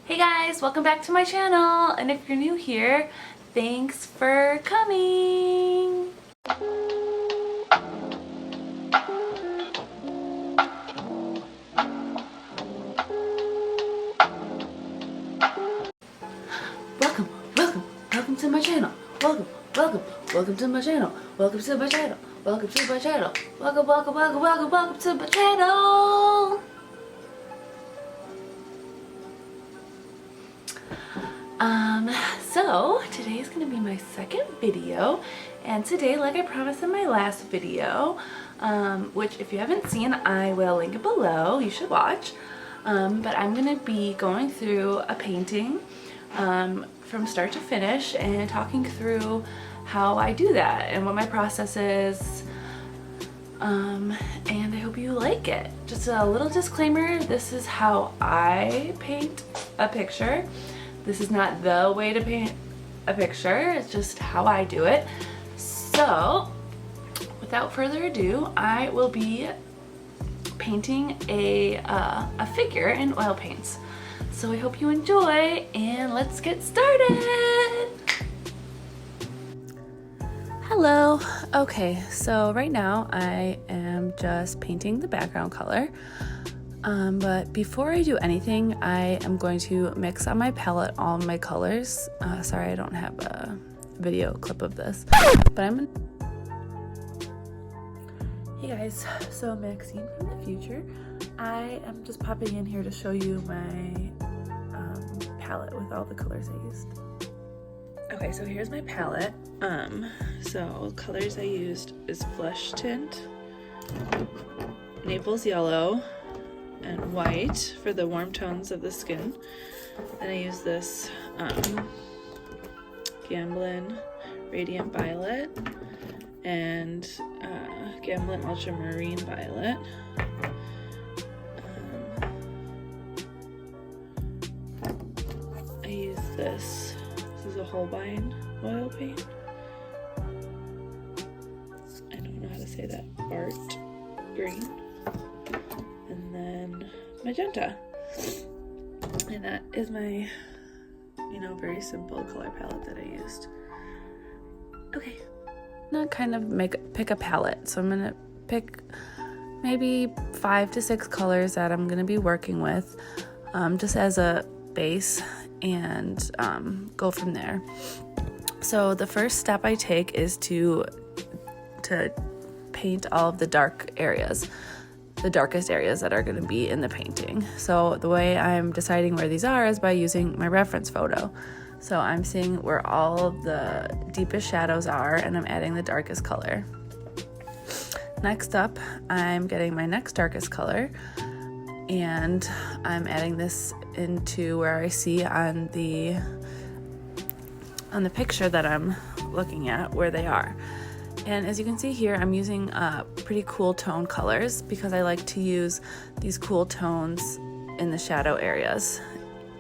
Hey guys, welcome back to my channel, and if you're new here, thanks for coming. Welcome to my channel. Welcome to my channel. Welcome to my channel. Welcome to my channel. Welcome to my channel. So today is going to be my second video, and today, like I promised in my last video, which if you haven't seen, I will link it below, you should watch, but I'm going to be going through a painting from start to finish and talking through how I do that and what my process is, and I hope you like it. Just a little disclaimer, this is how I paint a picture. This is not the way to paint a picture, it's just how I do it. So, without further ado, I will be painting a figure in oil paints. So I hope you enjoy, and let's get started! Hello! Okay, so right now I am just painting the background color. But before I do anything, I am going to mix on my palette all my colors. Sorry, I don't have a video clip of this, but Hey guys, so Maxine from the future. I am just popping in here to show you my palette with all the colors I used. Okay, so here's my palette. So colors I used is Flesh Tint, Naples Yellow, and white for the warm tones of the skin. Then I use this Gamblin Radiant Violet and Gamblin Ultramarine Violet. I use this is a Holbein oil paint. I don't know how to say that. Baryte Green. And then magenta, and that is my very simple color palette that I used. Okay, now kind of pick a palette, so I'm gonna pick maybe 5 to 6 colors that I'm gonna be working with, just as a base, and go from there. So the first step I take is to paint all of the dark areas, the darkest areas that are going to be in the painting. So the way I'm deciding where these are is by using my reference photo. So I'm seeing where all of the deepest shadows are, and I'm adding the darkest color. Next up, I'm getting my next darkest color, and I'm adding this into where I see on the picture that I'm looking at where they are. And as you can see here, I'm using pretty cool tone colors because I like to use these cool tones in the shadow areas.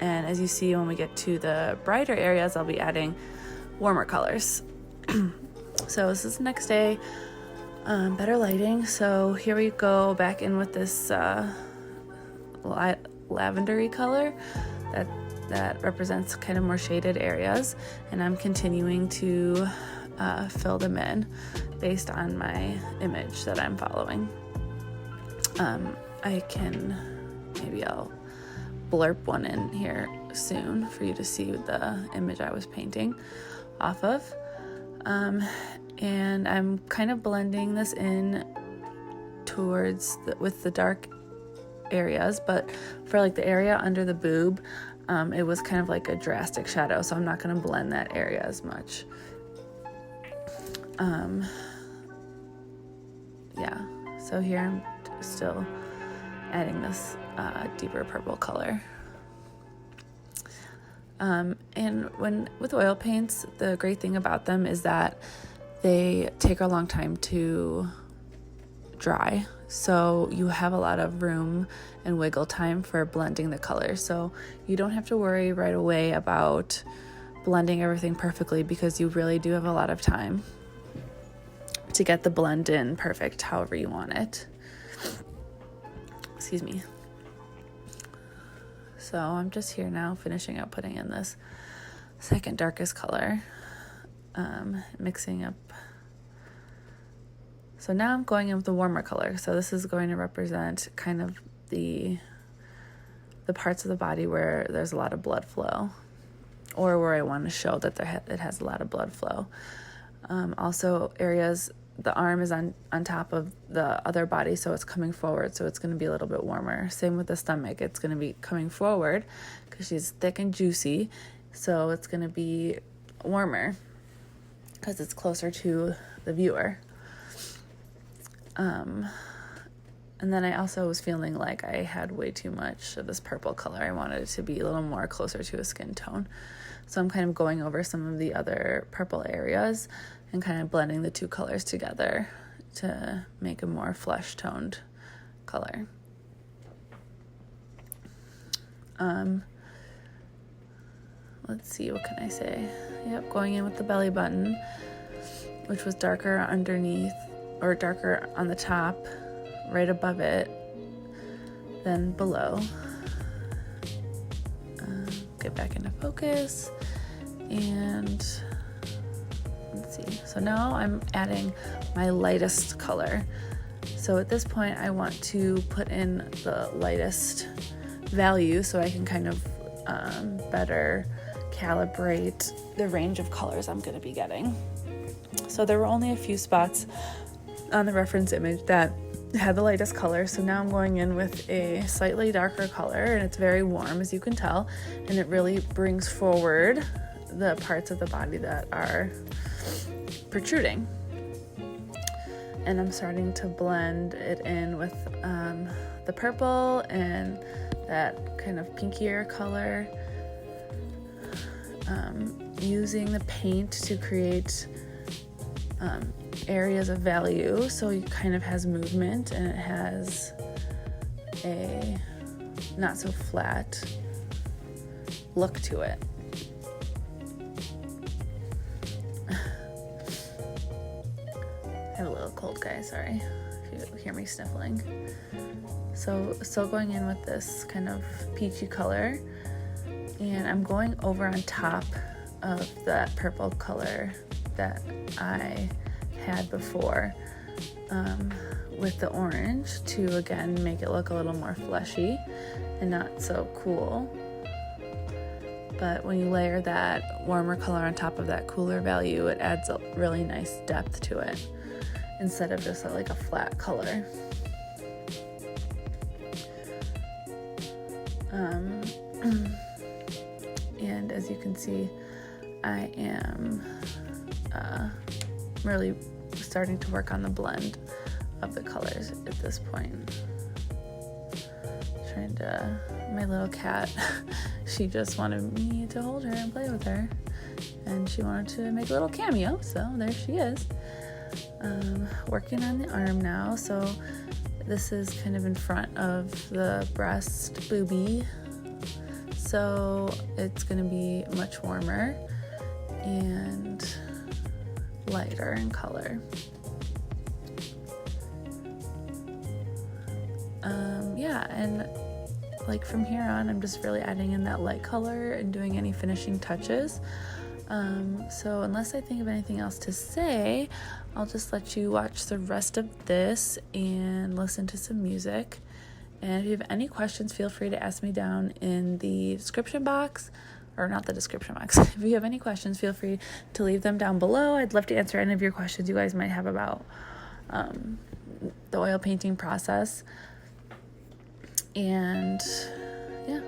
And as you see, when we get to the brighter areas, I'll be adding warmer colors. So this is the next day, better lighting. So here we go back in with this lavendery color that represents kind of more shaded areas. And I'm continuing to fill them in based on my image that I'm following. I'll blurb one in here soon for you to see the image I was painting off of. And I'm kind of blending this in towards with the dark areas, but for like the area under the boob, it was kind of like a drastic shadow, so I'm not going to blend that area as much. So here I'm still adding this deeper purple color. And with oil paints, the great thing about them is that they take a long time to dry, so you have a lot of room and wiggle time for blending the colors. So you don't have to worry right away about blending everything perfectly, because you really do have a lot of time to get the blend in perfect however you want it. Excuse me. So I'm just here now finishing up putting in this second darkest color, mixing up. So now I'm going in with the warmer color. So this is going to represent kind of the parts of the body where there's a lot of blood flow, or where I want to show that it has a lot of blood flow. Also areas, the arm is on top of the other body, so it's coming forward, so it's going to be a little bit warmer. Same with the stomach, it's going to be coming forward because she's thick and juicy, so it's going to be warmer because it's closer to the viewer. And then I also was feeling like I had way too much of this purple color. I wanted it to be a little more closer to a skin tone. So I'm kind of going over some of the other purple areas and kind of blending the two colors together to make a more flesh toned color. Let's see, what can I say? Yep, going in with the belly button, which was darker underneath, or darker on the top, right above it, then below. Get back into focus, and let's see. So now I'm adding my lightest color. So at this point, I want to put in the lightest value so I can kind of better calibrate the range of colors I'm going to be getting. So there were only a few spots on the reference image that had the lightest color, so now I'm going in with a slightly darker color, and it's very warm, as you can tell, and it really brings forward the parts of the body that are protruding. And I'm starting to blend it in with the purple and that kind of pinkier color, using the paint to create areas of value, so it kind of has movement and it has a not so flat look to it. I have a little cold, guys, sorry if you hear me sniffling. So still going in with this kind of peachy color, and I'm going over on top of that purple color that I had before, with the orange to again make it look a little more fleshy and not so cool. But when you layer that warmer color on top of that cooler value, it adds a really nice depth to it instead of just like a flat color. And as you can see, I am really starting to work on the blend of the colors at this point. My little cat, she just wanted me to hold her and play with her, and she wanted to make a little cameo, so there she is. Working on the arm now, so this is kind of in front of the breast boobie, so it's going to be much warmer and lighter in color. And like from here on, I'm just really adding in that light color and doing any finishing touches. So unless I think of anything else to say, I'll just let you watch the rest of this and listen to some music. And if you have any questions, feel free to ask me down in the description box, or not the description box. If you have any questions, feel free to leave them down below. I'd love to answer any of your questions you guys might have about the oil painting process. And yeah,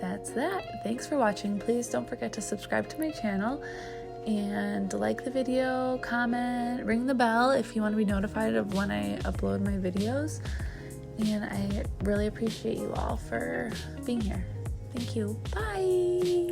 that's that. Thanks for watching. Please don't forget to subscribe to my channel and like the video, comment, ring the bell if you want to be notified of when I upload my videos. And I really appreciate you all for being here. Thank you. Bye.